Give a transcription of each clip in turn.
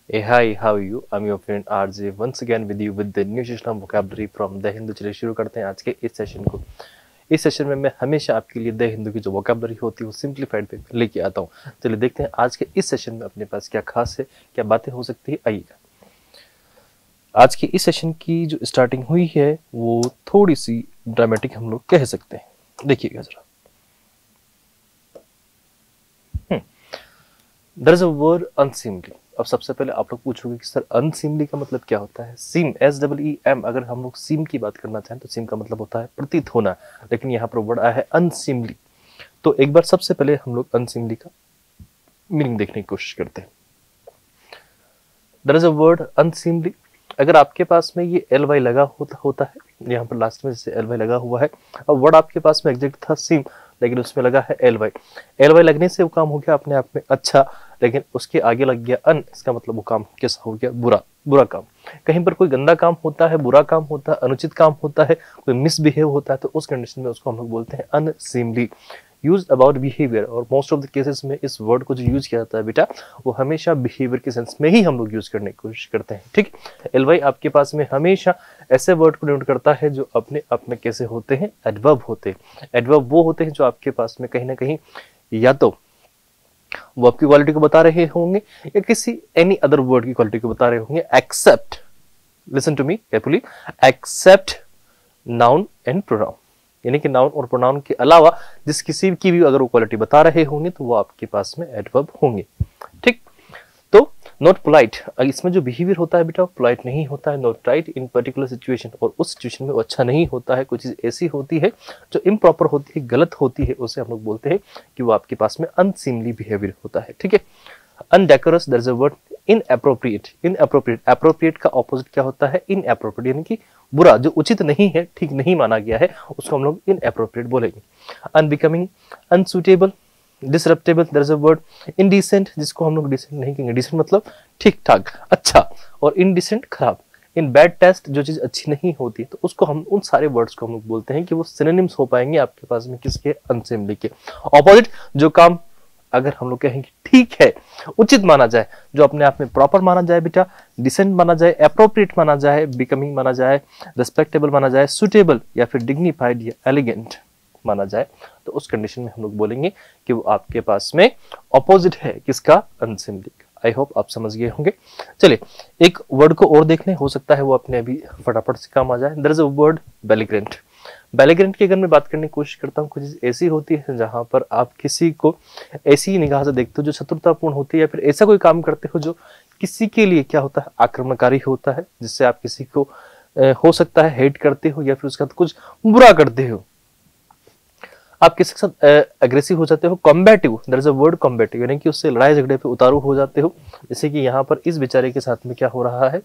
Hey, hi, how are you? I'm your friend RJ once again with you with the new session of vocabulary from the Hindu. चलिए शुरू करते हैं आज के इस सेशन को। इस सेशन में मैं हमेशा आपके लिए द हिंदू की जो वोकैबुलरी होती है वो सिंप्लीफाइड पे लेके आता हूँ। चलिए देखते हैं आज के इस सेशन में अपने पास क्या खास है, क्या बातें हो सकती है। आइएगा, आज की इस सेशन की जो स्टार्टिंग हुई है वो थोड़ी सी ड्रामेटिक हम लोग कह सकते हैं। देखिएगा जरा। There is a word unseemly. अब सबसे पहले आप लोग पूछोगे कि सर अनसीमली का मतलब क्या होता है। सीम, SEEM, अगर हम लोग सीम की बात करना चाहें तो सीम का मतलब होता है प्रतीत होना, लेकिन यहाँ पर वर्ड आया है अनसीमली। तो एक बार सबसे पहले हम लोग अनसीमली का मीनिंग देखने की कोशिश करते हैं। There is a word unseemly. अगर आपके पास में ये LY लगा होता है, यहाँ पर लास्ट में जैसे LY लगा हुआ है। अब वर्ड आपके पास में एग्जैक्ट था सीम, लेकिन उसमें लगा है LY लगने से वो काम हो गया अपने आप में अच्छा, लेकिन उसके आगे लग गया अन। इसका मतलब वो काम कैसा हो गया, बुरा काम। कहीं पर कोई गंदा काम होता है, बुरा काम होता है, अनुचित काम होता है, कोई मिसबिहेव होता है, तो उस कंडीशन में उसको हम लोग बोलते हैं अनसीमली। यूज अबाउट बिहेवियर, और मोस्ट ऑफ द केसेस में इस वर्ड को जो यूज किया जाता है बेटा वो हमेशा बिहेवियर के सेंस में ही हम लोग यूज करने की कोशिश करते हैं। ठीक, LY आपके पास में हमेशा ऐसे वर्ड को डिनोट करता है जो अपने आप में कैसे होते हैं, एडवर्ब होते हैं। एडवर्ब वो होते हैं जो आपके पास में कहीं ना कहीं या तो वो आपकी क्वालिटी को बता रहे होंगे या किसी एनी अदर वर्ड की क्वालिटी को बता रहे होंगे। Except, listen to me carefully, except noun and pronoun, यानी कि नाउन और प्रोनाउन के अलावा जिस किसी की भी अगर वो क्वालिटी बता रहे होंगे तो वो आपके पास में एडवर्ब होंगे। ठीक, तो नॉट पोलाइट, इसमें जो बिहेवियर होता है बेटा पोलाइट नहीं होता है, not right in particular situation, और उस सिचुएशन में वो अच्छा नहीं होता है। कोई चीज ऐसी होती है जो इम्प्रॉपर होती है, गलत होती है, उसे हम लोग बोलते हैं कि वो आपके पास में अनसीमली बिहेवियर होता है। ठीक है, undecorous, there is a word inappropriate. Appropriate का ऑपोजिट क्या होता है, इनएप्रोप्रिएट, यानी कि बुरा, जो उचित नहीं है, ठीक नहीं माना गया है, उसको हम लोग इनएप्रोप्रिएट बोलेंगे। Unbecoming, unsuitable, disreputable, there is a word indecent, जिसको हम लोग डिसेंट नहीं कहेंगे। डिसेंट मतलब ठीक ठाक, अच्छा, और इनडिसेंट खराब। इन बैड टेस्ट, जो चीज अच्छी नहीं होती तो उसको हम, उन सारे वर्ड्स को हम लोग बोलते हैं कि वो सिनोनिम्स हो पाएंगे आपके पास में किसके, अनसेम्बली के। ऑपोजिट, जो काम अगर हम लोग कहेंगे ठीक है, उचित माना जाए, जो अपने आप में प्रॉपर माना जाए बेटा, डिसेंट माना जाए, अप्रोप्रिएट माना जाए, बिकमिंग माना जाए, रिस्पेक्टेबल माना जाए, सुटेबल या फिर डिग्निफाइड या एलिगेंट माना जाए, तो उस कंडीशन में हम लोग बोलेंगे कि वो आपके पास में ऑपोजिट है किसका, अनसेम्बली का। आई होप आप समझ गए होंगे। चलिए एक वर्ड को और देखने, हो सकता है वो अपने अभी फटाफट से काम आ जाए। There is a word belligerent. Belligerent की अगर मैं बात करने की कोशिश करता हूँ, कुछ ऐसी होती है जहां पर आप किसी को ऐसी निगाह से देखते हो जो शत्रुतापूर्ण होती है, या फिर ऐसा कोई काम करते हो जो किसी के लिए क्या होता है, आक्रमणकारी होता है, जिससे आप किसी को हो सकता है हेट करते हो या फिर उसका कुछ बुरा करते हो, आप किसी के साथ अग्रेसिव हो जाते हो। Combative, there is a word combative, यानी कि उससे लड़ाई झगड़े पे उतारू हो जाते हो। जैसे कि यहाँ पर इस बेचारे के साथ में क्या हो रहा है,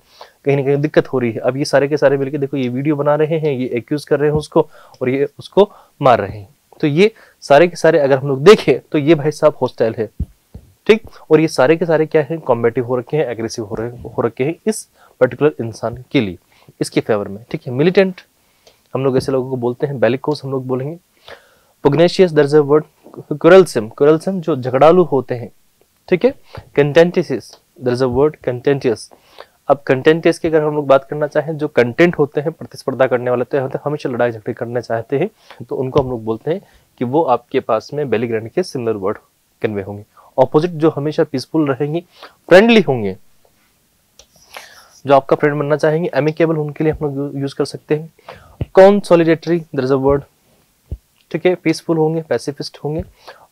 कहीं ना कहीं दिक्कत हो रही है। अब ये सारे के सारे मिलकर देखो, ये वीडियो बना रहे हैं, ये एक्यूज कर रहे हैं उसको, और ये उसको मार रहे हैं। तो ये सारे के सारे अगर हम लोग देखें तो ये भाई साहब हॉस्टाइल है। ठीक, और ये सारे के सारे क्या है, कॉम्बैटिव हो रखे हैं, एग्रेसिव हो रखे हैं इस पर्टिकुलर इंसान के लिए, इसके फेवर में। ठीक है, मिलिटेंट हम लोग ऐसे लोगों को बोलते हैं, बेलिकोस हम लोग बोलेंगे। पुग्नेशियस, देयर इज अ वर्ड क्वेरलसम, जो झगड़ालू होते हैं। ठीक है, कंटेंटियस, देयर इज अ वर्ड कंटेंटियस। अब कंटेंटियस की अगर हम लोग बात करना चाहें, जो कंटेंट होते हैं, प्रतिस्पर्धा करने वाले होते हैं, हमेशा लड़ाई झगड़े करना चाहते हैं, तो उनको हम लोग बोलते हैं कि वो आपके पास में बेलिग्रेंट के सिमिलर वर्ड कन्वे होंगे। ऑपोजिट, जो हमेशा पीसफुल रहेंगी, फ्रेंडली होंगे, जो आपका फ्रेंड बनना चाहेंगे, एमिकेबल, उनके लिए हम लोग यूज कर सकते हैं। कॉन्सोलिडेटरी, देयर इज अ वर्ड, ठीक है, पीसफुल होंगे, पैसिफिस्ट होंगे,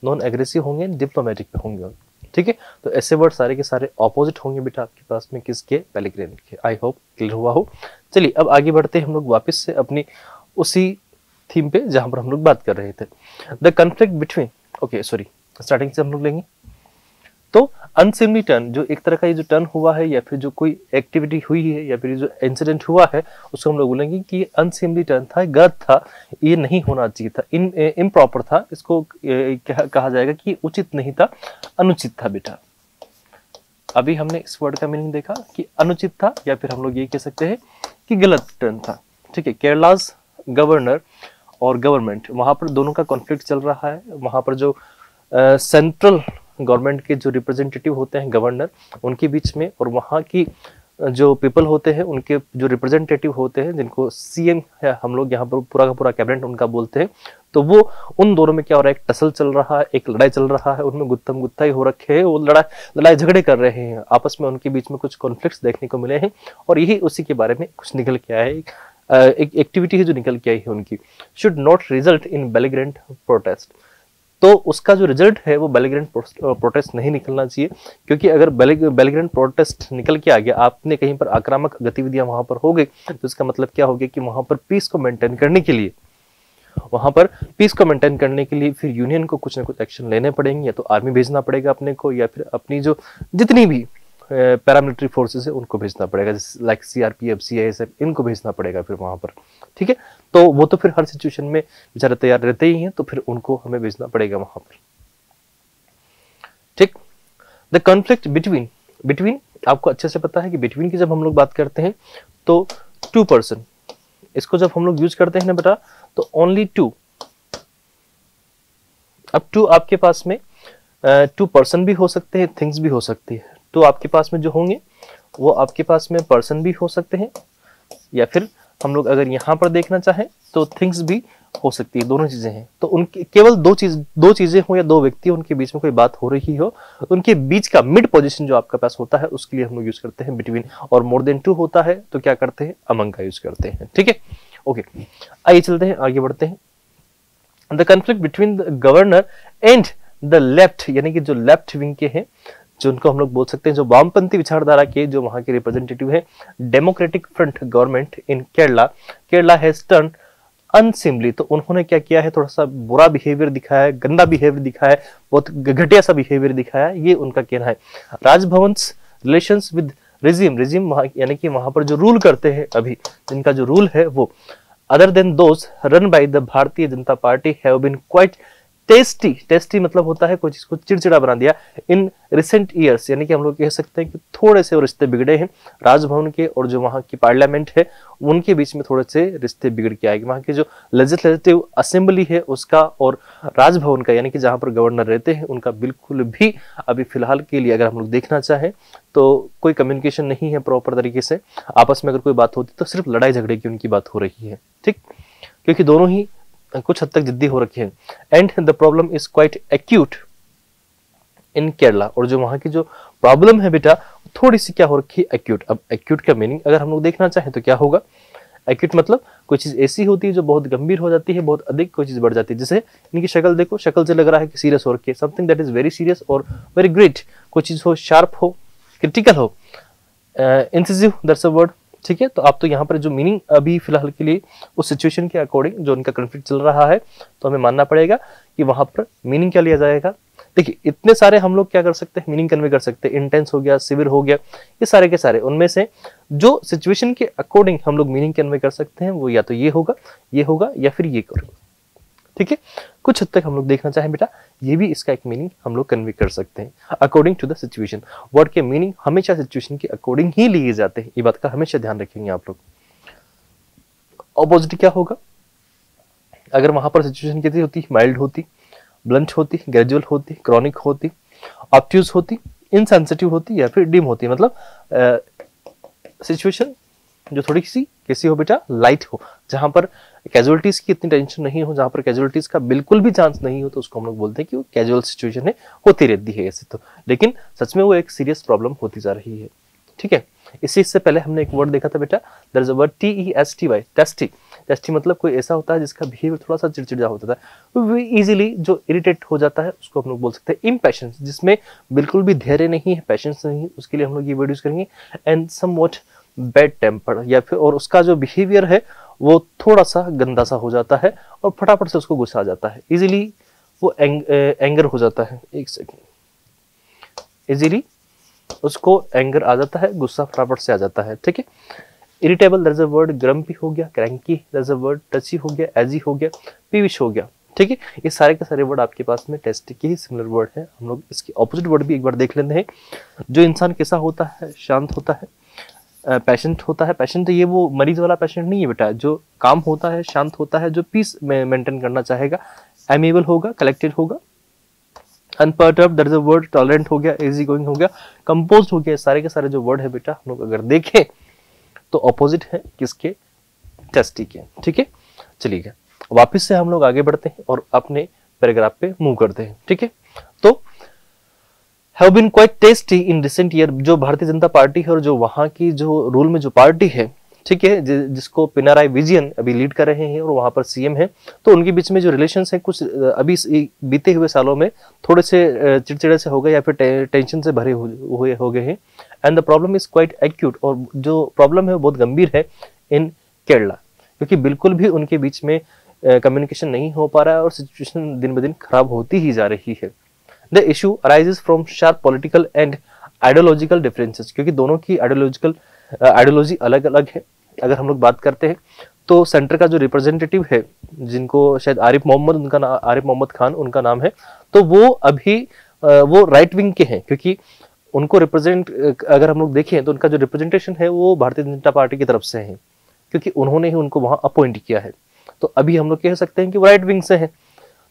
नॉन एग्रेसिव होंगे, डिप्लोमेटिक पे होंगे। ठीक है, तो ऐसे वर्ड सारे के सारे ऑपोजिट होंगे बेटा आपके पास में किसके, बेलिग्रेंट के। आई होप क्लियर हुआ हो। चलिए अब आगे बढ़ते हैं हम लोग वापस से अपनी उसी थीम पे जहां पर हम लोग बात कर रहे थे, the conflict between, okay sorry, starting से हम लोग लेंगे। तो अनसिमली टर्न, जो एक तरह का ये जो टर्न हुआ है या फिर जो कोई एक्टिविटी हुई है या फिर जो इंसिडेंट हुआ है, उसको हम लोग बोलेंगे कि अनसिमली टर्न था, गलत था, ये नहीं होना चाहिए था, इम्प्रॉपर था, इसको कहा जाएगा कि उचित नहीं था, अनुचित था बेटा। अभी हमने इस वर्ड का मीनिंग देखा कि अनुचित था, या फिर हम लोग ये कह सकते हैं कि गलत टर्न था। ठीक है, केरलाज गवर्नर और गवर्नमेंट, वहां पर दोनों का कॉन्फ्लिक्ट चल रहा है। वहां पर जो सेंट्रल गवर्नमेंट के जो रिप्रेजेंटेटिव होते हैं गवर्नर, उनके बीच में, और वहाँ की जो पीपल होते हैं उनके जो रिप्रेजेंटेटिव होते हैं जिनको सीएम है, हम लोग यहाँ पर पूरा का पूरा कैबिनेट उनका बोलते हैं, तो वो उन दोनों में क्या हो रहा है, एक टसल चल रहा है, एक लड़ाई चल रहा है, उनमें गुत्थम गुत्थाई हो रखे हैं, वो लड़ाई झगड़े कर रहे हैं आपस में, उनके बीच में कुछ कॉन्फ्लिक्ट्स देखने को मिले हैं, और यही उसी के बारे में कुछ निकल के आया है। एक एक्टिविटी है जो निकल के आई है उनकी, should not result in belligerent protest. तो उसका जो रिजल्ट है वो बेलिग्रेंट प्रोटेस्ट नहीं निकलना चाहिए, क्योंकि अगर बेलिग्रेंट प्रोटेस्ट निकल के आ गया, आपने कहीं पर आक्रामक गतिविधियां वहां पर हो गई, तो इसका मतलब क्या हो गया कि वहां पर पीस को मेंटेन करने के लिए, फिर यूनियन को कुछ ना कुछ एक्शन लेने पड़ेंगे, या तो आर्मी भेजना पड़ेगा अपने को, या फिर अपनी जो जितनी भी पैरामिलिट्री फोर्सेस है उनको भेजना पड़ेगा, जैसे लाइक सीआरपीएफ, सीआईएसएफ, इनको भेजना पड़ेगा फिर वहां पर। ठीक है, तो वो तो फिर हर सिचुएशन में बेचारे तैयार रहते ही हैं, तो फिर उनको हमें भेजना पड़ेगा वहां पर। ठीक, द कॉन्फ्लिक्ट बिटवीन आपको अच्छे से पता है कि बिटवीन की जब हम लोग बात करते हैं तो 2 पर्सन, इसको जब हम लोग यूज करते हैं ना बेटा, तो ओनली 2, अब 2 आपके पास में 2 पर्सन भी हो सकते हैं, थिंग्स भी हो सकती है। तो आपके पास में जो होंगे वो आपके पास में पर्सन भी हो सकते हैं, या फिर हम लोग अगर यहाँ पर देखना चाहें तो थिंग्स भी हो सकती है, दोनों चीजें हैं। तो उनके केवल दो चीजें हो या 2 व्यक्ति, उनके बीच में कोई बात हो रही हो, तो उनके बीच का मिड पोजीशन जो आपके पास होता है उसके लिए हम लोग यूज करते हैं बिटवीन, और मोर देन 2 होता है तो क्या करते हैं, अमंग का यूज करते हैं। ठीक है, ओके, आइए चलते हैं, आगे बढ़ते हैं। The conflict between the governor and the left, यानी कि जो लेफ्ट विंग के हैं, जो उनको हम लोग बोल सकते हैं जो वामपंथी विचारधारा के जो वहां के रिप्रेजेंटेटिव है, democratic front government in Kerala has turn unseemly. तो उन्होंने क्या किया है, थोड़ा सा बुरा बिहेवियर दिखाया है, गंदा बिहेवियर दिखाया है, बहुत घटिया सा बिहेवियर दिखाया है, ये उनका कहना है। राजभवन रिलेशंस विद रिजिम यानी कि वहां पर जो रूल करते हैं अभी, जिनका जो रूल है वो, other than those run by the Bharatiya Janata Party have been quite testy मतलब होता है कोई चीज को चिड़चिड़ा बना दिया। इन रिसेंट ईयर्स, यानी कि हम लोग कह सकते हैं कि थोड़े से रिश्ते बिगड़े हैं राजभवन के और जो वहां की पार्लियामेंट है उनके बीच में, थोड़े से रिश्ते बिगड़ के आएंगे। वहां की जो लेजिस्लेटिव असेंबली है उसका और राजभवन का, यानी कि जहां पर गवर्नर रहते हैं उनका, बिल्कुल भी अभी फिलहाल के लिए अगर हम लोग देखना चाहें तो कोई कम्युनिकेशन नहीं है प्रॉपर तरीके से। आपस में अगर कोई बात होती तो सिर्फ लड़ाई झगड़े की उनकी बात हो रही है। ठीक, क्योंकि दोनों ही कुछ हद तक जिद्दी हो रखे हैं। And the problem is quite acute in Kerala, और जो वहां की जो प्रॉब्लम है बेटा थोड़ी सी क्या हो रखी है, एक्यूट। अब एक्यूट का मीनिंग अगर हम लोग देखना चाहें तो क्या होगा, एक्यूट मतलब कोई चीज ऐसी होती है जो बहुत गंभीर हो जाती है, बहुत अधिक कोई चीज बढ़ जाती है। जैसे इनकी शक्ल देखो, शक्ल से लग रहा है कि सीरियस हो रखी है, something that is very serious और वेरी ग्रेट, कोई चीज हो शार्प हो, क्रिटिकल हो, इंसिसिव, दैट्स अ वर्ड। ठीक है, तो आप तो यहाँ पर जो मीनिंग अभी फिलहाल के लिए उस सिचुएशन के अकॉर्डिंग जो उनका कॉन्फ्लिक्ट चल रहा है, तो हमें मानना पड़ेगा कि वहां पर मीनिंग क्या लिया जाएगा। देखिए इतने सारे हम लोग क्या कर सकते हैं, मीनिंग कन्वे कर सकते हैं। इंटेंस हो गया, सिवियर हो गया, ये सारे के सारे, उनमें से जो सिचुएशन के अकॉर्डिंग हम लोग मीनिंग कन्वे कर सकते हैं वो या तो ये होगा या फिर ये करोगे। ठीक है, कुछ हद तक हम लोग देखना चाहें बेटा, ये भी इसका एक मीनिंग हम लोग कन्वे कर सकते हैं according to the situation. Word के मीनिंग हमेशा सिचुएशन के अकॉर्डिंग ही लिए जाते हैं, ये बात का हमेशा ध्यान रखेंगे आप लोग। ऑपोजिट क्या होगा, अगर वहां पर सिचुएशन कैसी होती, माइल्ड होती, ब्लंट होती, ग्रेजुअल होती, क्रॉनिक होती, ऑब्ट्यूज होती, इनसेंसिटिव होती, या फिर डिम होती, मतलब सिचुएशन जो थोड़ी सी कैसी हो बेटा, लाइट हो, जहां पर कैजुअलिटीज की इतनी टेंशन नहीं हो, जहां पर कैजुअलिटीज का बिल्कुल भी चांस नहीं हो, तो उसको हम लोग बोलते हैं कि वो कैजुअल सिचुएशन है, होती रहती है ऐसे तो, लेकिन सच में वो एक सीरियस प्रॉब्लम होती जा रही है। ठीक है, इससे पहले हमने एक वर्ड देखा था बेटा, there is a word TESTY, testy मतलब कोई ऐसा होता है जिसका बिहेवियर थोड़ा सा चिड़चिड़ा होता है, वो इजीली जो इरिटेट हो जाता है उसको हम लोग बोल सकते हैं इम्पैशंस, जिसमें बिल्कुल भी धैर्य नहीं है, पैशंस नहीं है, उसके लिए हम लोग ये वर्ड यूज करेंगे। एंड समवॉट बैड टेम्पर, या फिर और उसका जो बिहेवियर है वो थोड़ा सा गंदा सा हो जाता है और फटाफट से उसको गुस्सा आ जाता है, इजीली वो एंगर हो जाता है, एक सेकंड, इजीली उसको एंगर आ जाता है, गुस्सा फटाफट से आ जाता है। ठीक है, irritable that's a word, grumpy हो गया, क्रैंकी दैट्स अ वर्ड, टची हो गया, एजी हो गया, पीविश हो गया। ठीक है, ये सारे के सारे वर्ड आपके पास में टेस्ट के ही सिमिलर वर्ड है। हम लोग इसके ऑपोजिट वर्ड भी एक बार देख लेते हैं। जो इंसान कैसा होता है, शांत होता है, पेशेंट होता है। पेशेंट ये वो मरीज वाला पेशेंट नहीं है बेटा, जो काम होता है, शांत होता है, जो पीस मेंटेन करना चाहेगा, एमेबल होगा, कलेक्टेड होगा, unperturbed, that is a word, tolerant हो गया, इजी गोइंग हो गया, कंपोज्ड हो गया। सारे के सारे जो वर्ड है बेटा हम लोग अगर देखें तो ऑपोजिट है किसके, टेस्टी के। ठीक है, चलिए वापस से हम लोग आगे बढ़ते हैं और अपने पैराग्राफ पे मूव करते हैं। ठीक है, तो have been quite testy in recent year, जो भारतीय जनता पार्टी है और जो वहां की जो रूल में जो पार्टी है, ठीक है, जिसको पिनाराई विजयन अभी लीड कर रहे हैं और वहां पर सीएम है, तो उनके बीच में जो रिलेशंस है कुछ अभी बीते हुए सालों में थोड़े से चिड़चिड़े से हो गए या फिर टेंशन से भरे हुए हो गए हैं। And the problem is quite acute, और जो प्रॉब्लम है वो बहुत गंभीर है इन केरला, क्योंकि बिल्कुल भी उनके बीच में कम्युनिकेशन नहीं हो पा रहा है और सिचुएशन दिन ब दिन खराब होती ही जा रही है। The issue arises from sharp political and ideological differences, क्योंकि दोनों की आइडियोलॉजी अलग अलग है। अगर हम लोग बात करते हैं तो सेंटर का जो रिप्रेजेंटेटिव है, जिनको शायद आरिफ मोहम्मद खान उनका नाम है, तो वो अभी वो राइट विंग के हैं, क्योंकि उनको रिप्रेजेंट अगर हम लोग देखें तो उनका जो रिप्रेजेंटेशन है वो भारतीय जनता पार्टी की तरफ से है, क्योंकि उन्होंने ही उनको वहां अपॉइंट किया है। तो अभी हम लोग कह सकते हैं कि वो राइट विंग से हैं,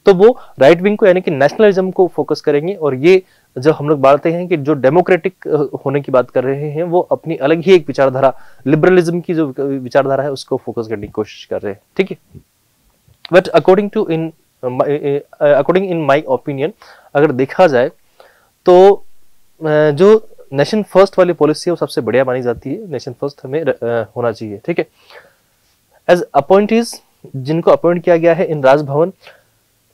तो वो राइट विंग को यानी कि नेशनलिज्म को फोकस करेंगे। और ये जब हम लोग बात हैं कि जो डेमोक्रेटिक होने की बात कर रहे हैं, वो अपनी अलग ही एक विचारधारा, लिबरलिज्म की जो विचारधारा है उसको फोकस करने की कोशिश कर रहे हैं। ठीक है, but according in my opinion, अगर देखा जाए तो जो नेशन फर्स्ट वाली पॉलिसी है वो सबसे बढ़िया मानी जाती है। नेशन फर्स्ट हमें होना चाहिए। ठीक है, एज अपॉइंटीज जिनको अपॉइंट किया गया है in Raj Bhavan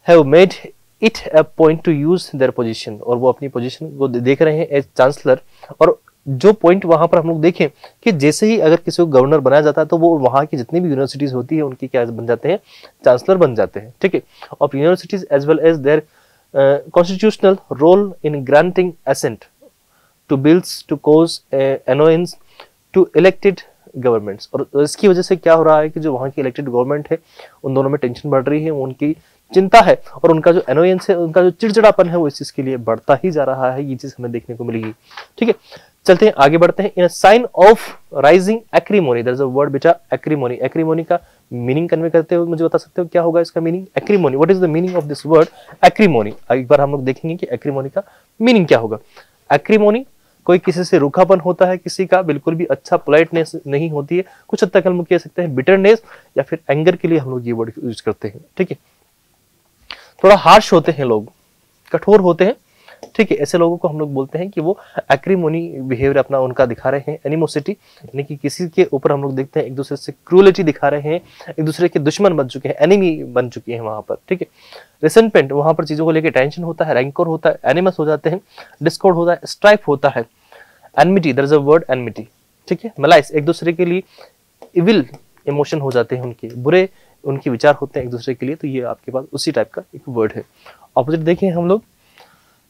have made it a point to use their position, और वो अपनी पोजीशन को देख रहे हैं एज चांसलर। और जो पॉइंट वहां पर हम लोग देखें कि जैसे ही अगर किसी को गवर्नर बनाया जाता है तो वो वहां की जितनी भी यूनिवर्सिटीज होती है उनकी क्या बन जाते हैं, चांसलर बन जाते हैं। ठीक है, of universities as well as their constitutional role in granting assent to bills to cause annoyance to elected governments. और इसकी वजह से क्या हो रहा है कि जो वहां की इलेक्टेड गवर्नमेंट है उन दोनों में टेंशन बढ़ रही है, उनकी चिंता है, और उनका जो एनोयंस है, उनका जो चिड़चिड़ापन है वो इस चीज के लिए बढ़ता ही जा रहा है। ये चीज हमें देखने को मिलेगी। ठीक है, चलते हैं आगे बढ़ते हैं। In sign of rising acrimony, there is a word बेटा एक्रीमोनी। एक्रीमोनी का मीनिंग कन्वे करते हुए मुझे बता सकते हो क्या होगा इसका meaning? Acrimony, what is the meaning of this word acrimony? एक बार हम लोग देखेंगे कि एक्रीमोनी का मीनिंग क्या होगा। एक्रीमोनी कोई किसी से रूखापन होता है, किसी का बिल्कुल भी अच्छा पोलाइटनेस नहीं होती है, कुछ हद तक हम लोग कह सकते हैं बिटरनेस या फिर एंगर के लिए हम लोग ये वर्ड यूज करते हैं। ठीक है, थोड़ा हार्श होते हैं लोग, कठोर होते हैं। ठीक है, ऐसे लोगों को हम लोग बोलते हैं कि वो एक्रीमोनी बिहेवियर अपना उनका दिखा रहे हैं। एनिमोसिटी यानी कि किसी के ऊपर हम लोग देखते हैं एक दूसरे से क्रूलिटी दिखा रहे हैं, एक दूसरे के दुश्मन बन चुके हैं, एनिमी बन चुके हैं वहां पर। ठीक है, रिसेंटमेंट वहां पर चीजों को लेकर टेंशन होता है, रैंकोर होता है, एनिमस हो जाते हैं, डिस्कॉर्ड होता है, स्ट्राइप होता है, enmity, there is a word enmity. ठीक है, मलाइस एक दूसरे के लिए इविल इमोशन हो जाते हैं, उनके बुरे उनके विचार होते हैं एक दूसरे के लिए। तो ये आपके पास उसी टाइप का एक वर्ड है। ऑपोजिट देखें हम लोग,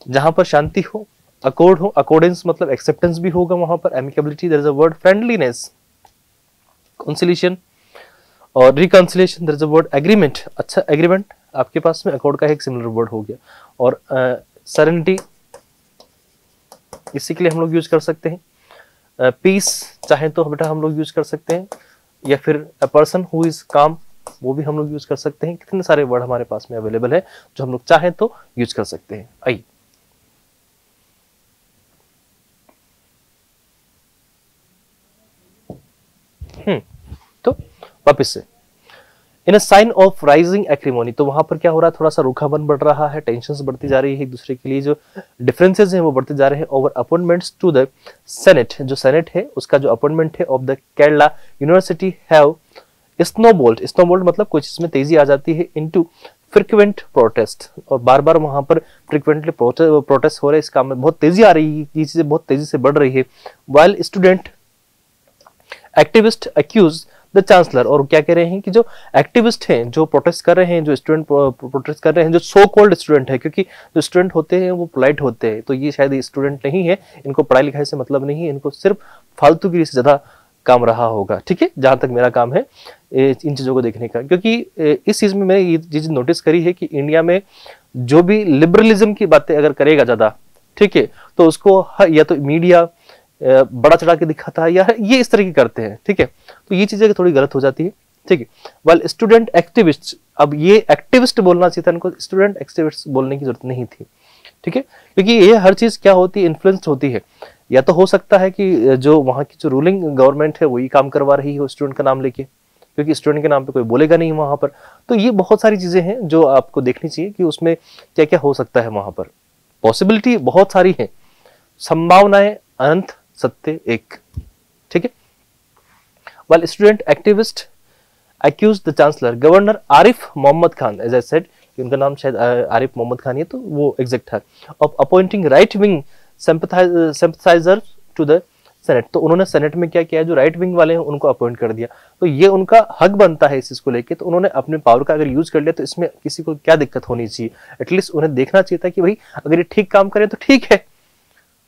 जहां पर शांति हो, अकॉर्ड हो, अकॉर्डेंस मतलब एक्सेप्टेंस भी होगा वहां पर, amicability, there is a word friendliness, conciliation और reconciliation, there is a word agreement. अच्छा, एग्रीमेंट आपके पास में अकॉर्ड का एक सिमिलर वर्ड हो गया। और सेरेनिटी इसी के लिए हम लोग यूज कर सकते हैं। पीस चाहे तो बेटा हम लोग यूज कर सकते हैं, या फिर अ पर्सन हु इज काम, वो भी हम लोग यूज कर सकते हैं। कितने सारे वर्ड हमारे पास में अवेलेबल है जो हम लोग चाहे तो यूज कर सकते हैं। आइए तो वापिस से, इन अ साइन ऑफ राइजिंग एक्रीमोनी, तो वहां पर क्या हो रहा है, थोड़ा सा रूखापन बढ़ रहा है, टेंशन्स बढ़ती जा रही है, एक दूसरे के लिए जो डिफरेंसेस हैं वो बढ़ते जा रहे हैं। Over appointments to the senate, जो सेनेट है उसका जो अपॉइंटमेंट है of the Kerala university have snowballed मतलब कोई चीज में तेजी आ जाती है, इनटू फ्रिक्वेंट प्रोटेस्ट, और बार बार वहां पर फ्रिक्वेंटली प्रोटेस्ट हो रहे हैं, इस काम में बहुत तेजी आ रही है, ये चीजें बहुत तेजी से बढ़ रही है। While student activist accuse the chancellor, और क्या कह रहे हैं कि जो एक्टिविस्ट हैं, जो प्रोटेस्ट कर रहे हैं, जो स्टूडेंट प्रोटेस्ट कर रहे हैं, जो सो कॉल्ड स्टूडेंट है, क्योंकि जो स्टूडेंट होते हैं वो पोलाइट होते हैं, तो ये शायद स्टूडेंट नहीं है, इनको पढ़ाई लिखाई से मतलब नहीं है, इनको सिर्फ फालतूगिरी से ज्यादा काम रहा होगा। ठीक है, जहां तक मेरा काम है इन चीजों को देखने का, क्योंकि इस चीज में मैंने ये चीज नोटिस करी है कि इंडिया में जो भी लिबरलिज्म की बातें अगर करेगा ज्यादा, ठीक है, तो उसको या तो मीडिया बड़ा चढ़ा के दिखाता है या ये इस तरह की करते हैं। ठीक है, तो ये चीजें थोड़ी गलत हो जाती है। ठीक है, वेल स्टूडेंट एक्टिविस्ट, अब ये एक्टिविस्ट बोलना चाहिए था, इनको स्टूडेंट एक्टिविस्ट बोलने की जरूरत नहीं थी, ठीक है, क्योंकि ये हर चीज क्या होती है, इन्फ्लुएंस्ड होती है। या तो हो सकता है कि जो वहाँ की जो रूलिंग गवर्नमेंट है वही काम करवा रही हो स्टूडेंट का नाम लेके, क्योंकि स्टूडेंट के नाम पे कोई बोलेगा नहीं वहां पर। तो ये बहुत सारी चीजें हैं जो आपको देखनी चाहिए कि उसमें क्या क्या हो सकता है। वहां पर पॉसिबिलिटी बहुत सारी है, संभावनाएं अनंत, सत्य एक। ठीक है, while student activist accused the chancellor governor Arif Mohammad Khan, as I said उनका नाम शायद आरिफ मोहम्मद खान है, तो वो एग्जैक्ट था, of appointing right wing sympathiser to the senate. तो उन्होंने सेनेट में क्या किया, जो राइट विंग वाले हैं उनको अपॉइंट कर दिया। तो ये उनका हक बनता है इस चीज को लेके, तो उन्होंने अपने पावर का अगर यूज कर लिया तो इसमें किसी को क्या दिक्कत होनी चाहिए। एटलीस्ट उन्हें देखना चाहिए था कि भाई अगर ये ठीक काम करें तो ठीक है,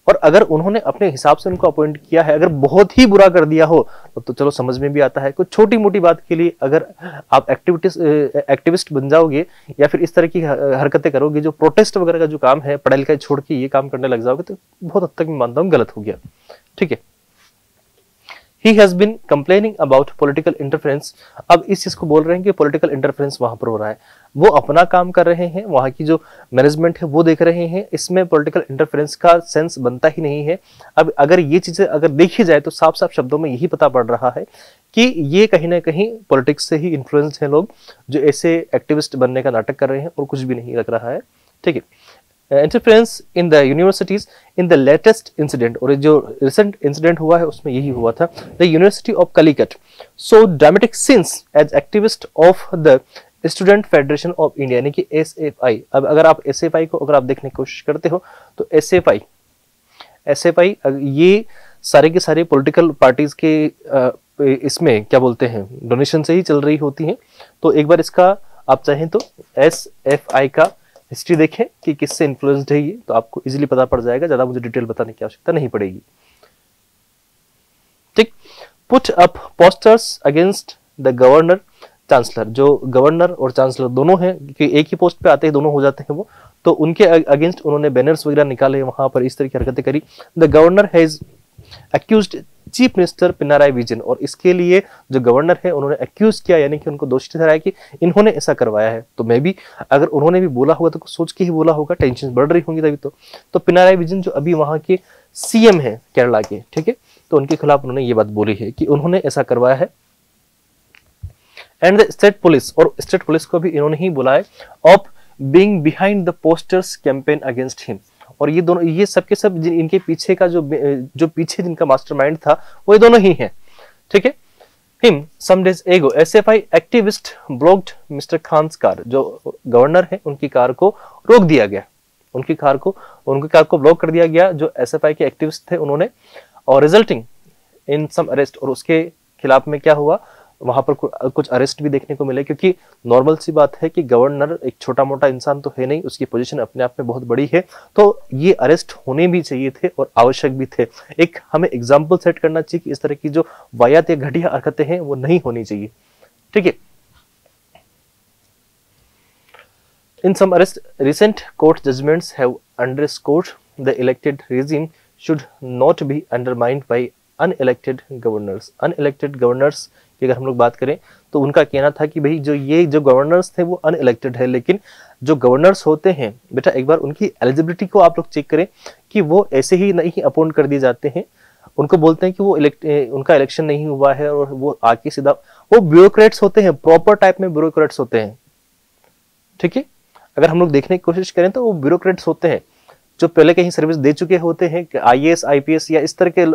और अगर उन्होंने अपने हिसाब से उनको अपॉइंट किया है, अगर बहुत ही बुरा कर दिया हो तो चलो समझ में भी आता है। कुछ छोटी मोटी बात के लिए अगर आप एक्टिविस्ट बन जाओगे या फिर इस तरह की हरकतें करोगे, जो प्रोटेस्ट वगैरह का जो काम है, पढ़ाई लिखाई छोड़ के ये काम करने लग जाओगे, तो बहुत हद तक मैं मानता हूँ गलत हो गया। ठीक है, He has been complaining about political interference। अब इस चीज को बोल रहे हैं कि पॉलिटिकल इंटरफेरेंस वहां पर हो रहा है। वो अपना काम कर रहे हैं, वहां की जो मैनेजमेंट है वो देख रहे हैं, इसमें पॉलिटिकल इंटरफेरेंस का सेंस बनता ही नहीं है। अब अगर ये चीजें अगर देखी जाए तो साफ साफ शब्दों में यही पता पड़ रहा है कि ये कहीं ना कहीं पॉलिटिक्स से ही इन्फ्लुएंस है लोग, जो ऐसे एक्टिविस्ट बनने का नाटक कर रहे हैं, और कुछ भी नहीं लग रहा है। ठीक है, interference in the universities in the latest incident, और जो रिसेंट इंसिडेंट हुआ है उसमें यही हुआ था। The university of Calicut so dramatic scenes as activist of the student federation of India, यानी कि SFI। अब अगर आप SFI को अगर आप देखने की कोशिश करते हो तो SFI ये सारे के सारे पॉलिटिकल पार्टीज के इसमें क्या बोलते हैं, डोनेशन से ही चल रही होती हैं। तो एक बार इसका आप चाहें तो SFI का हिस्ट्री देखें कि किससे इन्फ्लुएंस्ड है ये, तो आपको इजीली पता पड़ जाएगा, ज्यादा मुझे डिटेल बताने की आवश्यकता नहीं पड़ेगी। ठीक, put up posters against the governor chancellor, जो गवर्नर और चांसलर दोनों हैं कि एक ही पोस्ट पे आते हैं, दोनों हो जाते हैं वो, तो उनके अगेंस्ट उन्होंने बैनर्स वगैरह निकाले, वहां पर इस तरह की हरकतें करी। The governor has accused chief minister Pinarayi Vijayan, और इसके लिए जो गवर्नर है उन्होंने एक्यूज किया, यानी कि उनको दोषी ठहराया कि इन्होंने ऐसा करवाया है। तो मैं भी अगर उन्होंने भी बोला होगा तो कुछ सोच के ही बोला होगा, टेंशन बढ़ रही होंगी तभी। तो पिनाराई विजयन जो अभी वहां के CM है केरला के, ठीक है, तो उनके खिलाफ उन्होंने ये बात बोली है कि उन्होंने ऐसा करवाया है। एंड द स्टेट पुलिस, और स्टेट पुलिस को भी इन्होंने ही बुलाया, of being behind the posters campaign against him. और ये दोनों, ये सब के सब इनके पीछे का जो पीछे जिनका मास्टरमाइंड था वो ये दोनों ही हैं। ठीक है, him some days ago SFI activist blocked mister Khan's car, जो गवर्नर है उनकी कार को रोक दिया गया, उनकी कार को ब्लॉक कर दिया गया, जो SFI के एक्टिविस्ट थे उन्होंने, और रिजल्टिंग इन सम अरेस्ट, और उसके खिलाफ में क्या हुआ, वहां पर कुछ अरेस्ट भी देखने को मिले, क्योंकि नॉर्मल सी बात है कि गवर्नर एक छोटा मोटा इंसान तो है नहीं, उसकी पोजीशन अपने आप में बहुत बड़ी है, तो ये अरेस्ट होने भी चाहिए थे और आवश्यक भी थे। एक हमें एग्जाम्पल सेट करना चाहिए कि इस तरह की जो वाहियात या घटिया हरकतें हैं वो नहीं होनी चाहिए। ठीक है, in some arrest recent court judgments have underscored the elected regime should not be undermined by unelected governors। Unelected governors की अगर हम लोग बात करें तो उनका कहना था कि भाई जो गवर्नर्स थे वो अनइलेक्टेड है, लेकिन जो गवर्नर्स होते हैं बेटा एक बार उनकी एलिजिबिलिटी को आप लोग चेक करें कि वो ऐसे ही नहीं अपॉइंट कर दिए जाते हैं। उनको बोलते हैं कि वो उनका इलेक्शन नहीं हुआ है और वो आके सीधा, वो ब्यूरोक्रेट्स होते हैं, प्रॉपर टाइप में ब्यूरोक्रेट्स होते हैं। ठीक है, अगर हम लोग देखने की कोशिश करें तो वो ब्यूरोक्रेट्स होते हैं जो पहले कहीं सर्विस दे चुके होते हैं, IAS IPS या इस तरह के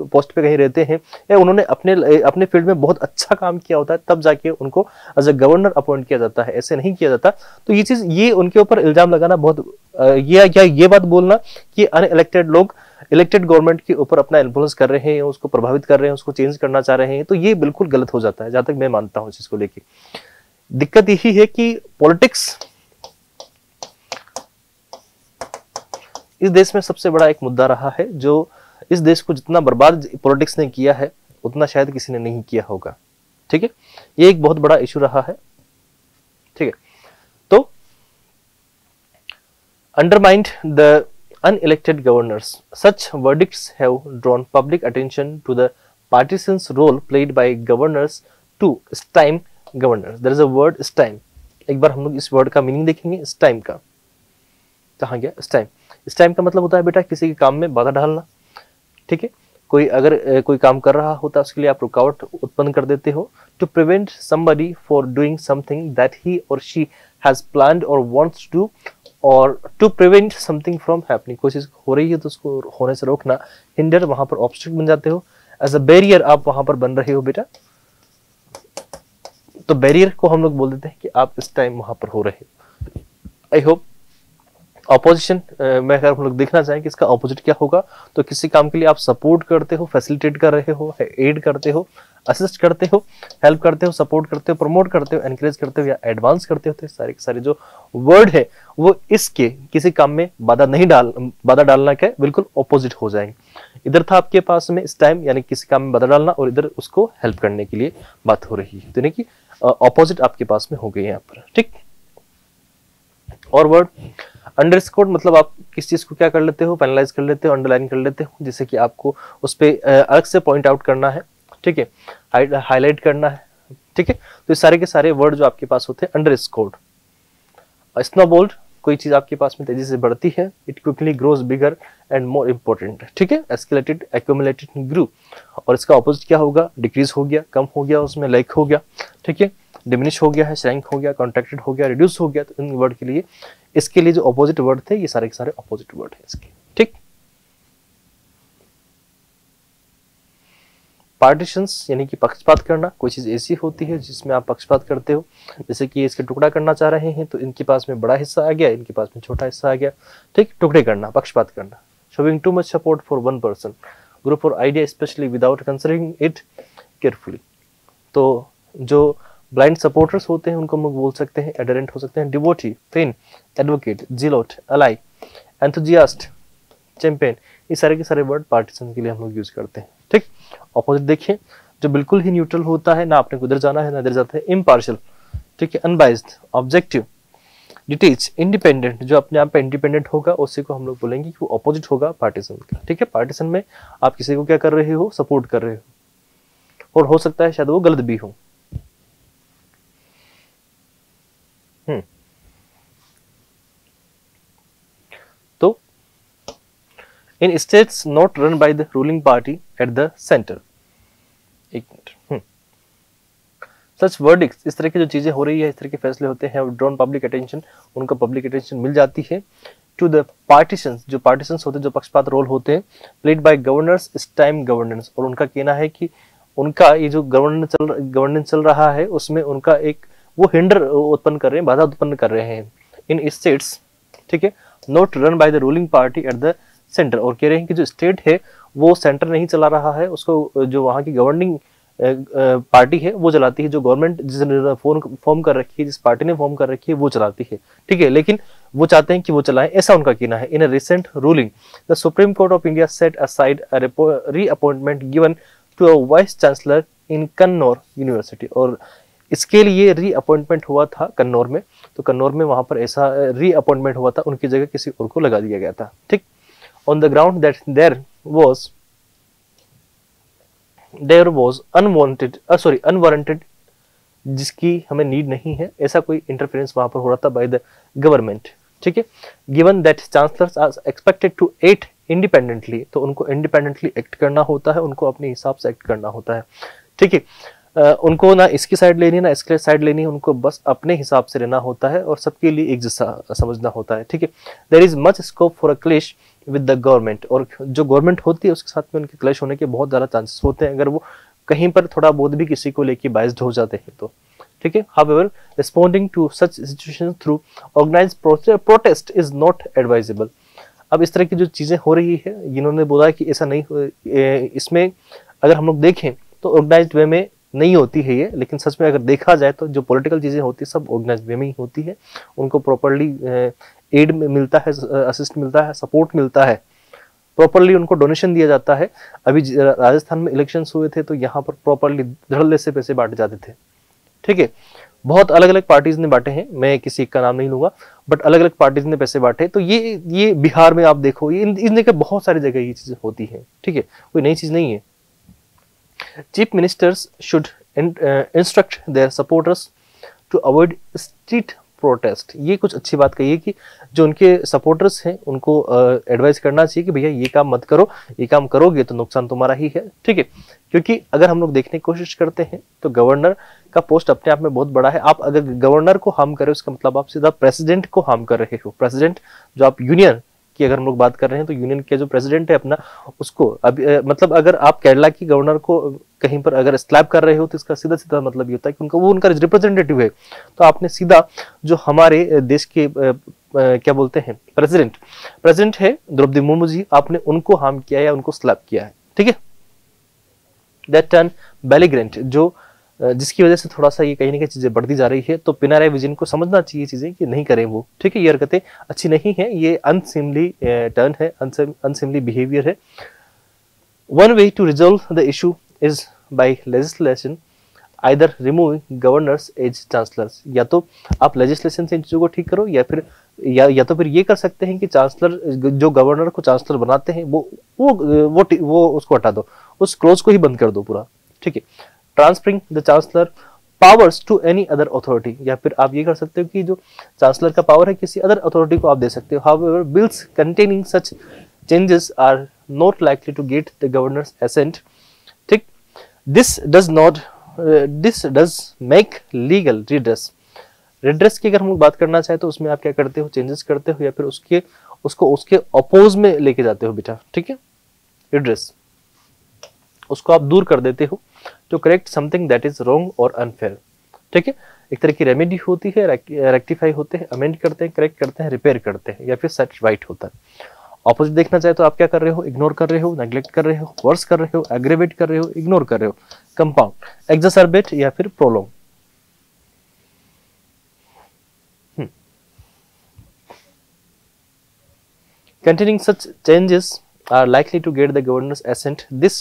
पोस्ट पे कहीं रहते हैं, या उन्होंने अपने फील्ड में बहुत अच्छा काम किया होता है, तब जाके उनको एज अ गवर्नर अपॉइंट किया जाता है, ऐसे नहीं किया जाता। तो ये चीज, ये उनके ऊपर इल्जाम लगाना बहुत, ये बात बोलना कि अनइलेक्टेड लोग इलेक्टेड गवर्नमेंट के ऊपर अपना इन्फ्लुएंस कर रहे हैं, उसको प्रभावित कर रहे हैं, उसको चेंज करना चाह रहे हैं, तो ये बिल्कुल गलत हो जाता है, जहां तक मैं मानता हूं इस चीज को लेके। दिक्कत यही है कि पॉलिटिक्स इस देश में सबसे बड़ा एक मुद्दा रहा है, जो इस देश को जितना बर्बाद पॉलिटिक्स ने किया है उतना शायद किसी ने नहीं किया होगा। ठीक है, ये एक बहुत बड़ा इशू रहा है। ठीक है, तो undermined the unelected governors, such verdicts have drawn public attention to the partisan role played by governors to stymie governors। there is a word stymie, एक बार हम लोग इस वर्ड का मीनिंग देखेंगे। स्टाइम का कहाँ गया, स्टाइम, इस टाइम का मतलब होता है बेटा किसी के काम में बाधा डालना, ठीक है। कोई अगर कोई काम कर रहा होता है उसके लिए आप रुकावट उत्पन्न कर देते हो। To prevent somebody for doing something that he और शी हैज प्लान्ड और वांट्स टू, और to prevent something from happening, कोई चीज हो रही है तो उसको होने से रोकना। हिंडर, वहां पर ऑब्स्टेकल बन जाते हो। एज अ बैरियर आप वहां पर बन रहे हो बेटा, तो बैरियर को हम लोग बोल देते हैं कि आप इस टाइम वहां पर हो रहे हो। आई होप ऑपोजिशन में अगर हम लोग देखना चाहें कि इसका ऑपोजिट क्या होगा, तो किसी काम के लिए आप सपोर्ट करते हो, फैसिलिटेट कर रहे हो, एड करते हो, असिस्ट करते हो, हेल्प करते हो, सपोर्ट करते हो, प्रमोट करते हो, एनकरेज करते हो या एडवांस करते हो, तो सारे के सारे जो वर्ड है वो इसके किसी काम में बाधा डालना के बिल्कुल ऑपोजिट हो जाएंगे। इधर था आपके पास में इस टाइम यानी किसी काम में बाधा डालना, और इधर उसको हेल्प करने के लिए बात हो रही है, तो यानी कि ऑपोजिट आपके पास में हो गई यहाँ पर, ठीक। और वर्ड अंडरस्कोर मतलब आप किस चीज को क्या कर लेते हो, पेनलाइज कर लेते हो, अंडरलाइन कर लेते हो, जिससे कि आपको उस पर अलग से पॉइंट आउट करना है, ठीक है, हाईलाइट करना है, ठीक है। तो ये सारे के सारे वर्ड जो आपके पास होते हैं अंडरस्कोर्ड। स्नोबॉल्ड, कोई चीज आपके पास में तेजी से बढ़ती है, it quickly grows bigger and more important, ठीक है। एस्केलेटेड, एक्यूमुलेटेड, ग्रू, और इसका ऑपोजिट क्या होगा, डिक्रीज हो गया, कम हो गया, उसमें लाइक हो गया, ठीक है, डिमिनिश हो गया है, श्रैंक हो गया, कॉन्ट्रैक्टेड हो गया, रिड्यूस हो गया। तो इन वर्ड के लिए इसके लिए जो ऑपोजिट वर्ड थे ये सारे के सारे ऑपोजिट वर्ड है इसके, ठीक। पार्टीशंस यानी कि पक्षपात करना, कोई चीज ऐसी होती है जिसमें आप पक्षपात करते हो, जैसे कि इसके टुकड़ा करना चाह रहे हैं तो इनके पास में बड़ा हिस्सा आ गया, इनके पास में छोटा हिस्सा आ गया, ठीक, टुकड़े करना, पक्षपात करना। Showing too much support for one person, group और idea specially without considering it carefully. तो जो ब्लाइंड सपोर्टर्स होते हैं उनको हम बोल सकते हैं एडरेंट, हो सकते हैं devotee, fan, advocate, zealot, ally, enthusiast, champion. ये सारे के सारे वर्ड पार्टीशन के लिए हम लोग यूज करते हैं, ठीक। ऑपोजिट देखिए, जो बिल्कुल ही न्यूट्रल होता है, ना आपने उधर जाना है ना इधर जाता है, इम्पार्शियल, ठीक है, अनबाइज्ड, ऑब्जेक्टिव, डिटेच, इंडिपेंडेंट, जो अपने आप पे इंडिपेंडेंट होगा उसी को हम लोग बोलेंगे कि वो ऑपोजिट होगा पार्टीशन का, ठीक है। पार्टीशन में आप किसी को क्या कर रहे हो, सपोर्ट कर रहे हो, और हो सकता है शायद वो गलत भी हो। तो in states not run by the ruling party at the centre, एक मिनट, सच वर्डिक्ट्स, इस तरह की जो चीजें हो रही है, इस तरह के फैसले होते हैं, ड्रॉन पब्लिक अटेंशन, उनको पब्लिक अटेंशन मिल जाती है। टू द पार्टीशंस, जो पार्टीशंस होते हैं, जो पक्षपात रोल होते हैं, प्लेड बाय गवर्नर्स इस टाइम गवर्नेंस, और उनका कहना है कि उनका ये जो गवर्नेंस चल रहा है उसमें उनका एक वो हिंडर उत्पन्न कर रहे हैं, बाधा उत्पन्न कर रहे हैं। इन स्टेट्स, ठीक है, not run by the ruling party at the centre, और कह रहे हैं कि जो स्टेट है वो सेंटर नहीं चला रहा है, उसको जो वहाँ की गवर्निंग पार्टी है वो चलाती है, जो गवर्नमेंट जिसने फॉर्म कर रखी है, जिस पार्टी ने फॉर्म कर रखी है वो चलाती है, ठीक है, लेकिन वो चाहते हैं कि वो चलाएं, ऐसा उनका कहना है। In a recent ruling the supreme court of India set aside a reappointment given to a vice chancellor in Kannur university, और इसके लिए रीअपॉइंटमेंट हुआ था कन्नौर में, तो कन्नौर में वहां पर ऐसा रीअपॉइंटमेंट हुआ था, उनकी जगह किसी और को लगा दिया गया था, ठीक। On the ground that there was unwanted, जिसकी हमें नीड नहीं है, ऐसा कोई इंटरफेरेंस वहां पर हो रहा था बाय द गवर्नमेंट, ठीक है। Given that chancellors are expected to act independently, तो उनको इंडिपेंडेंटली एक्ट करना होता है, उनको अपने हिसाब से एक्ट करना होता है, ठीक है। उनको ना इसकी साइड लेनी है ना इसकी साइड लेनी है, उनको बस अपने हिसाब से रहना होता है और सबके लिए एक जैसा समझना होता है, ठीक है। There is much scope for a clash with the government, और जो गवर्नमेंट होती है उसके साथ में उनके क्लैश होने के बहुत ज्यादा चांसेस होते हैं, अगर वो कहीं पर थोड़ा बहुत भी किसी को लेके बाइज्ड हो जाते हैं तो, ठीक है। However responding to such situation through organised protest is not advisable. अब इस तरह की जो चीजें हो रही है, इन्होंने बोला कि ऐसा नहीं, इसमें अगर हम लोग देखें तो ऑर्गेनाइज्ड वे में नहीं होती है ये, लेकिन सच में अगर देखा जाए तो जो पॉलिटिकल चीजें होती है सब ऑर्गेनाइज्ड वे में ही होती है, उनको प्रॉपर्ली एड मिलता है, असिस्ट मिलता है, सपोर्ट मिलता है, प्रॉपर्ली उनको डोनेशन दिया जाता है। अभी राजस्थान में इलेक्शंस हुए थे तो यहाँ पर प्रॉपर्ली धड़ल्ले से पैसे बांटे जाते थे, ठीक है। बहुत अलग अलग पार्टीज ने बांटे हैं, मैं किसी का नाम नहीं लूंगा, बट अलग अलग पार्टीज ने पैसे बांटे। तो ये बिहार में आप देखो, ये इन जगह बहुत सारी जगह ये चीजें होती हैं, ठीक है, कोई नई चीज नहीं है। Chief ministers should instruct their supporters to avoid street protest. ये कुछ अच्छी बात कही है कि जो उनके सपोर्टर्स हैं उनको एडवाइस करना चाहिए कि भैया ये काम मत करो, ये काम करोगे तो नुकसान तुम्हारा ही है, ठीक है। क्योंकि अगर हम लोग देखने की कोशिश करते हैं तो गवर्नर का पोस्ट अपने आप में बहुत बड़ा है। आप अगर गवर्नर को हार्म कर रहे हो उसका मतलब आप सीधा प्रेसिडेंट को हार्म कर रहे हो। प्रेसिडेंट जो आप यूनियन की अगर हम लोग बात कर रहे हैं तो यूनियन के जो प्रेसिडेंट है अपना, उसको मतलब अगर आप केरला की गवर्नर को कहीं पर अगर स्लैप कर रहे हो तो इसका सीधा सीधा मतलब ये होता है कि उनका वो उनका रिप्रेजेंटेटिव है। तो आपने सीधा जो हमारे देश के क्या बोलते हैं प्रेसिडेंट है द्रौपदी मुर्मू जी, आपने उनको हार्म किया है या उनको स्लैप किया है, ठीक है। दैट टर्न बेलिग्रेंट, जो जिसकी वजह से थोड़ा सा ये कहीं ना कहीं चीजें बढ़ती जा रही है। तो पिनाराई विजयन को समझना चाहिए चीजें कि नहीं करें वो, ठीक है। ये हरकतें अच्छी नहीं है, ये अनसिमली टर्न है, अनसिमली बिहेवियर है। One way to resolve the issue is by legislation, either removing governors as chancellors. या तो आप लेजिस्लेशन से इन चीजों को ठीक करो या फिर ये कर सकते हैं कि चांसलर जो गवर्नर को चांसलर बनाते हैं वो उसको हटा दो, उस क्लोज को ही बंद कर दो पूरा, ठीक है। Transferring the chancellor powers to any other authority, या फिर आप ये कर सकते हो कि जो चांसलर का पावर है किसी अदर अथॉरिटी को आप दे सकते हो। However bills containing such changes are not likely to get the governor's assent, ठीक। This does make legal redress की अगर हम लोग बात करना चाहे तो उसमें आप क्या करते हो, चेंजेस करते हो या फिर उसके अपोज में लेके जाते हो बेटा, ठीक है। रिड्रेस उसको आप दूर कर देते हो, to correct something that is wrong और अनफेयर, ठीक है। एक तरह की रेमेडी होती है, रेक्टिफाई होते हैं, अमेंड करते हैं, करेक्ट करते हैं, रिपेयर करते हैं या फिर सेट राइट होता है। ऑपोजिट देखना चाहे तो आप क्या कर रहे हो, इग्नोर कर रहे हो, नेग्लेक्ट कर रहे हो, वर्स कर रहे हो, एग्रेवेट कर रहे हो, इग्नोर कर रहे हो, कंपाउंड, एक्सरबेट या फिर prolong. Containing such changes are likely to get the governor's assent. This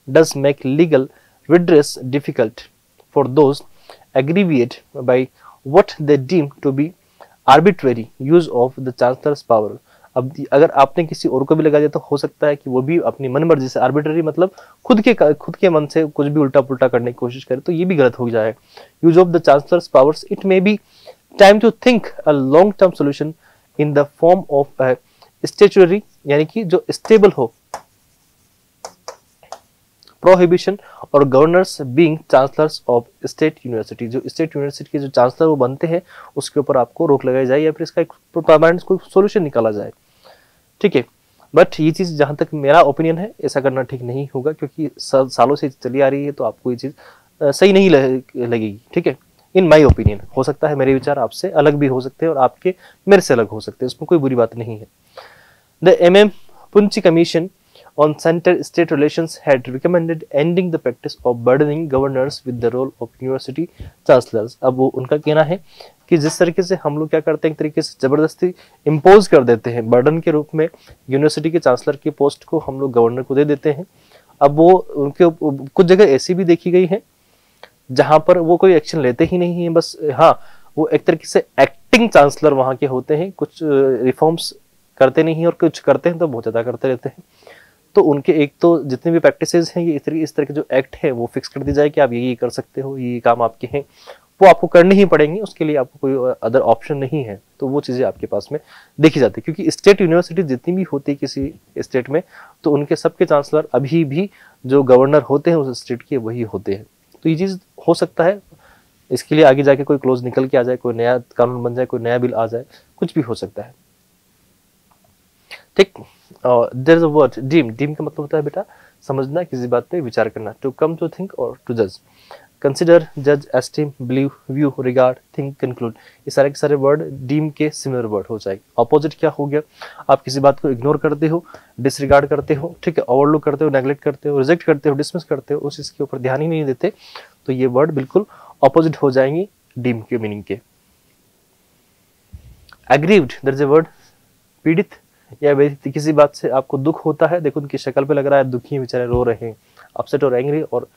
does make legal redress difficult for those aggrieved by what they deem to be arbitrary use of the chancellor's power. अब अगर आपने किसी और को भी लगा दिया तो हो सकता है कि वो भी अपनी मन मर्जी से, आर्बिट्ररी मतलब खुद के मन से कुछ भी उल्टा पुल्टा करने की कोशिश करे, तो ये भी गलत हो जाए। Use of the chancellor's powers, it may be time to think a long term solution in the form of statutory, यानी कि जो स्टेबल हो, प्रोहिबिशन और governors being chancellors of state university, जो स्टेट यूनिवर्सिटी के जो चांसलर वो बनते हैं उसके ऊपर आपको रोक लगाई जाए या फिर इसका एक परमानेंट कोई सोल्यूशन निकाला जाए, ठीक है। बट ये चीज जहां तक मेरा ओपिनियन है ऐसा करना ठीक नहीं होगा, क्योंकि सालों से चली आ रही है तो आपको ये चीज सही नहीं लगेगी, ठीक है। इन माई ओपिनियन, हो सकता है मेरे विचार आपसे अलग भी हो सकते हैं और आपके मेरे से अलग हो सकते हैं, उसमें कोई बुरी बात नहीं है। The MM Punchi Commission on Center-State Relations had recommended ending the practice of burdening governors with the role of university chancellors. अब वो उनका कहना है कि जिस तरीके से हम लोग क्या करते हैं, एक तरीके से जबरदस्ती इम्पोज कर देते हैं बर्डन के रूप में, यूनिवर्सिटी के चांसलर की पोस्ट को हम लोग गवर्नर को दे देते हैं। अब वो उनके कुछ जगह ऐसी भी देखी गई है जहां पर वो कोई एक्शन लेते ही नहीं है, बस हाँ वो एक तरीके से एक्टिंग चांसलर वहां के होते हैं, कुछ रिफॉर्म्स करते नहीं और कुछ करते हैं तो बहुत ज्यादा करते रहते हैं। तो उनके एक तो जितने भी प्रैक्टिसेस हैं ये इस तरह के जो एक्ट है वो फिक्स कर दी जाए कि आप ये कर सकते हो, ये काम आपके हैं, वो आपको करने ही पड़ेंगे, उसके लिए आपको कोई अदर ऑप्शन नहीं है। तो वो चीजें आपके पास में देखी जाती है, क्योंकि स्टेट यूनिवर्सिटी जितनी भी होती है किसी स्टेट में तो उनके सबके चांसलर अभी भी जो गवर्नर होते हैं उस स्टेट के वही होते हैं। तो ये चीज हो सकता है इसके लिए आगे जाके कोई क्लोज निकल के आ जाए, कोई नया कानून बन जाए, कोई नया बिल आ जाए, कुछ भी हो सकता है, ठीक। There is a word deem, deem का मतलब होता है बेटा समझना, किसी बात पे विचार करना, टू कम टू थिंक और टू जज, कंसिडर, जज, esteem, believe, view, regard, think, conclude. ये सारे के सारे वर्ड डीम के सिमिलर वर्ड हो जाएंगे। ऑपोजिट क्या हो गया, आप किसी बात को इग्नोर करते हो, डिसरिगार्ड करते हो, ठीक है, ओवरलुक करते हो, नेग्लेक्ट करते हो, रिजेक्ट करते हो, डिसमिस करते हो, उस चीज के ऊपर ध्यान ही नहीं देते, तो ये वर्ड बिल्कुल ऑपोजिट हो जाएंगी डीम के मीनिंग के। Aggrieved, there is a word पीड़ित या किसी बात से आपको दुख होता है, देखो उनकी शक्ल पे लग रहा है दुखी है, बेचारे रो रहे हैं, अपसेट और एंग्री और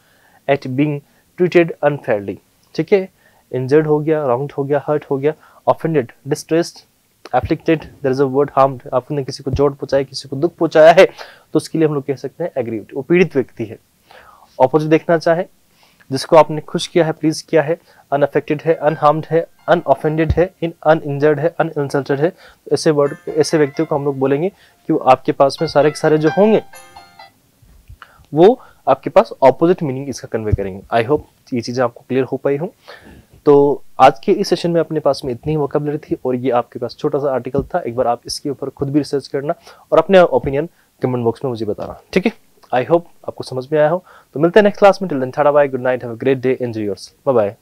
एट बीइंग ट्रीटेड अनफेयरली, ठीक है। इंजर्ड हो गया, रॉन्ग्ड हो गया, हर्ट हो गया, offended, distressed, afflicted, there is a word harmed, आपने किसी को चोट पहुंचाई, किसी को दुख पहुंचाया है तो उसके लिए हम लोग कह सकते हैं एग्रीव्ड, वो पीड़ित व्यक्ति है। ऑपोजिट देखना चाहे जिसको आपने खुश किया है, प्लीज किया है, अनअफेक्टेड है, अनहार्म्ड है, अनऑफेंडेड है, अनइंजर्ड है, अनइंसल्टेड है, तो ऐसे वर्ड, ऐसे व्यक्तियों को हम लोग बोलेंगे कि वो आपके पास में सारे के सारे जो होंगे वो आपके पास ऑपोजिट मीनिंग इसका कन्वे करेंगे। आई होप ये चीजें आपको क्लियर हो पाई हूँ। तो आज के इस सेशन में अपने पास में इतनी ही वोकैबुलरी थी और ये आपके पास छोटा सा आर्टिकल था। एक बार आप इसके ऊपर खुद भी रिसर्च करना और अपने ओपिनियन कमेंट बॉक्स में मुझे बताना, ठीक है। आई होप आपको समझ में आया हो। तो मिलते हैं नेक्स्ट क्लास में। Till then tata bye, good night, have a great day, enjoy yourself, bye bye.